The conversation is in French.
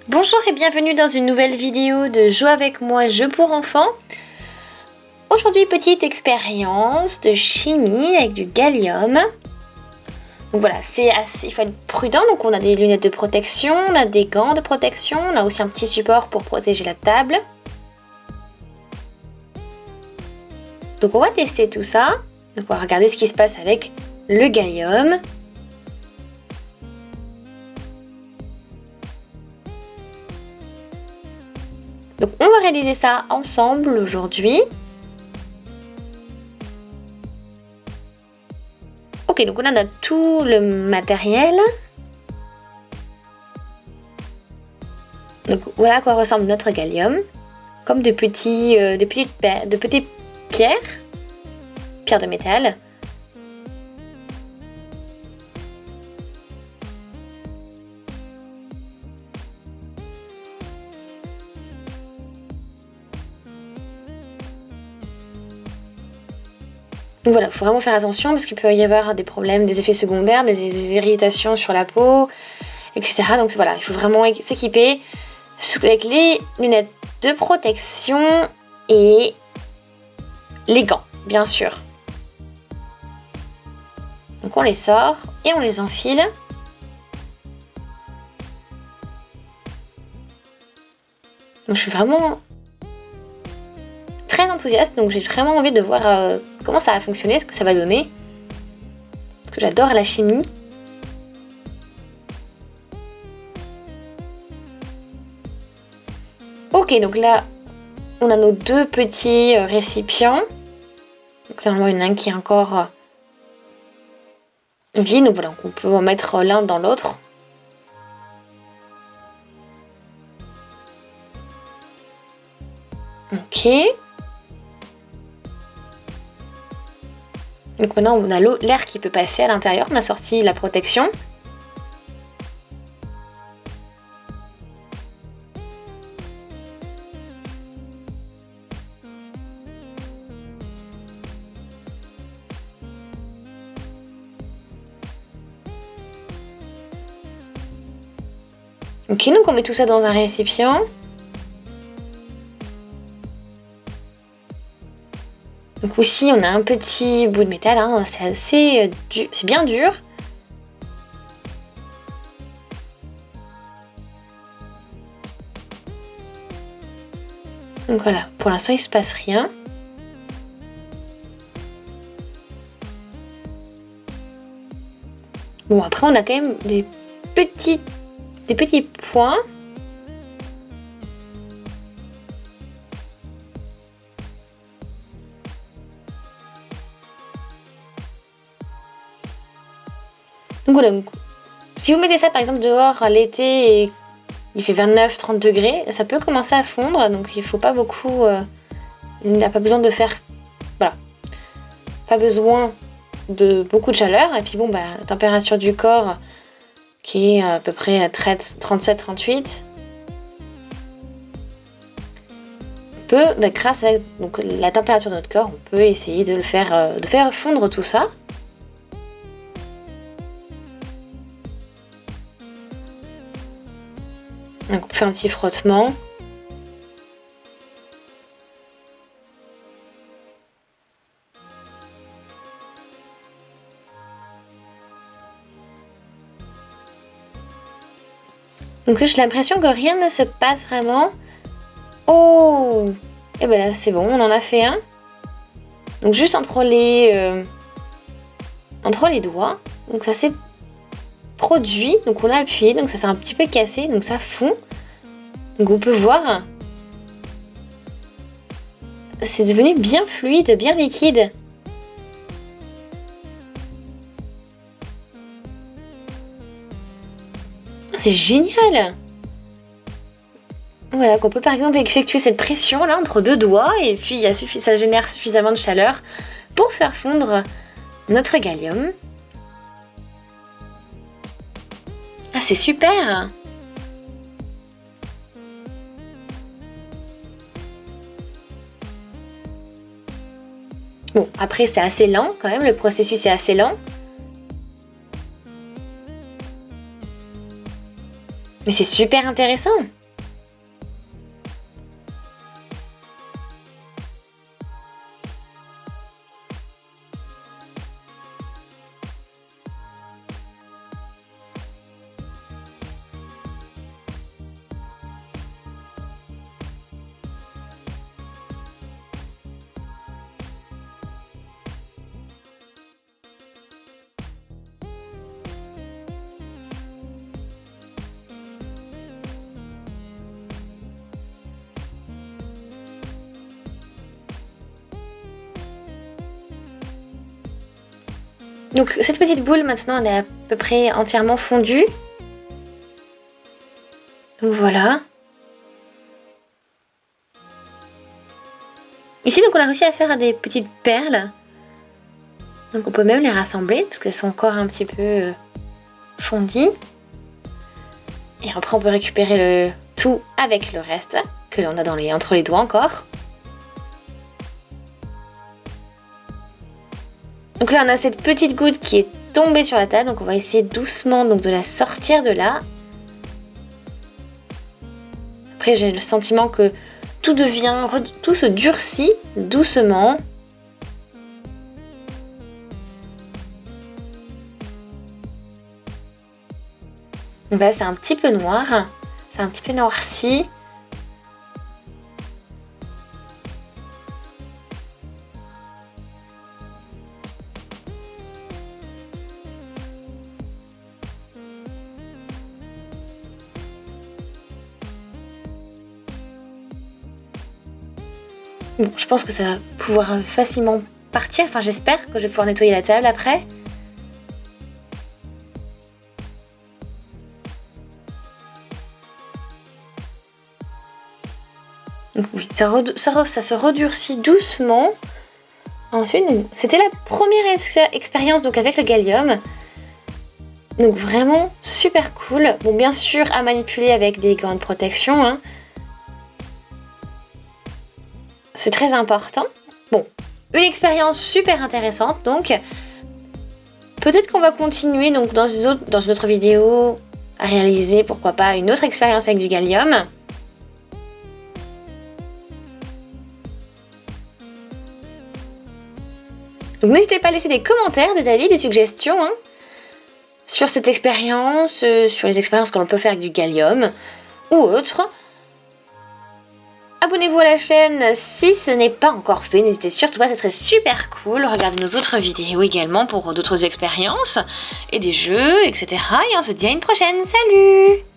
Bonjour et bienvenue dans une nouvelle vidéo de Joue avec moi, jeu pour enfants. Aujourd'hui, petite expérience de chimie avec du gallium. Donc voilà, il faut être prudent, donc on a des lunettes de protection, on a des gants de protection, on a aussi un petit support pour protéger la table. Donc on va tester tout ça, donc on va regarder ce qui se passe avec le gallium. Donc on va réaliser ça ensemble aujourd'hui. Ok, donc on a tout le matériel. Donc voilà à quoi ressemble notre gallium. Comme de petites pierres de métal. Donc voilà, il faut vraiment faire attention parce qu'il peut y avoir des problèmes, des effets secondaires, des irritations sur la peau, etc. Donc voilà, il faut vraiment s'équiper avec les lunettes de protection et les gants, bien sûr. Donc on les sort et on les enfile. Donc je suis vraiment très enthousiaste, donc j'ai vraiment envie de voir comment ça va fonctionner, ce que ça va donner. Parce que j'adore la chimie. Ok, donc là, on a nos deux petits récipients. Donc là, il y en a un qui est encore vide, donc voilà, on peut en mettre l'un dans l'autre. Ok. Donc maintenant, on a l'air qui peut passer à l'intérieur. On a sorti la protection. Ok, donc on met tout ça dans un récipient. Donc aussi, on a un petit bout de métal, hein, c'est assez dur, c'est bien dur. Donc voilà, pour l'instant, il se passe rien. Bon, après, on a quand même des petits points. Donc voilà, si vous mettez ça par exemple dehors l'été et il fait 29-30 degrés, ça peut commencer à fondre, donc il faut pas beaucoup, il n'a pas besoin de faire, voilà, pas besoin de beaucoup de chaleur, et puis bon, bah, la température du corps qui est à peu près à 37-38, peut, bah, grâce à donc, la température de notre corps, on peut essayer de faire fondre tout ça. Donc on fait un petit frottement. Donc là, j'ai l'impression que rien ne se passe vraiment. Oh! Et ben là, c'est bon, on en a fait un. Donc juste entre les doigts. Donc ça s'est produit. Donc on a appuyé, donc ça s'est un petit peu cassé, donc ça fond. Donc on peut voir. C'est devenu bien fluide, bien liquide. C'est génial! Voilà, qu'on peut par exemple effectuer cette pression là entre deux doigts et puis ça génère suffisamment de chaleur pour faire fondre notre gallium. Ah, c'est super! Bon, après c'est assez lent quand même, le processus est assez lent. Mais c'est super intéressant. Donc cette petite boule maintenant elle est à peu près entièrement fondue. Donc voilà. Ici donc on a réussi à faire des petites perles. Donc on peut même les rassembler parce qu'elles sont encore un petit peu fondues. Et après on peut récupérer le tout avec le reste que l'on a entre les doigts encore. Donc là on a cette petite goutte qui est tombée sur la table, donc on va essayer doucement donc de la sortir de là. Après j'ai le sentiment que tout se durcit doucement. Donc là c'est un petit peu noir, c'est un petit peu noirci. Bon, je pense que ça va pouvoir facilement partir. Enfin, j'espère que je vais pouvoir nettoyer la table après. Donc oui, ça se redurcit doucement. Ensuite, c'était la première expérience donc avec le Gallium. Donc vraiment super cool. Bon, bien sûr à manipuler avec des gants de protection, hein. C'est très important. Bon, une expérience super intéressante donc. Peut-être qu'on va continuer donc dans une autre vidéo à réaliser, pourquoi pas, une autre expérience avec du Gallium. Donc n'hésitez pas à laisser des commentaires, des avis, des suggestions hein, sur cette expérience, sur les expériences que l'on peut faire avec du Gallium ou autre. Abonnez-vous à la chaîne si ce n'est pas encore fait, n'hésitez surtout pas, ça serait super cool. Regardez nos autres vidéos également pour d'autres expériences et des jeux, etc. Et on se dit à une prochaine, salut!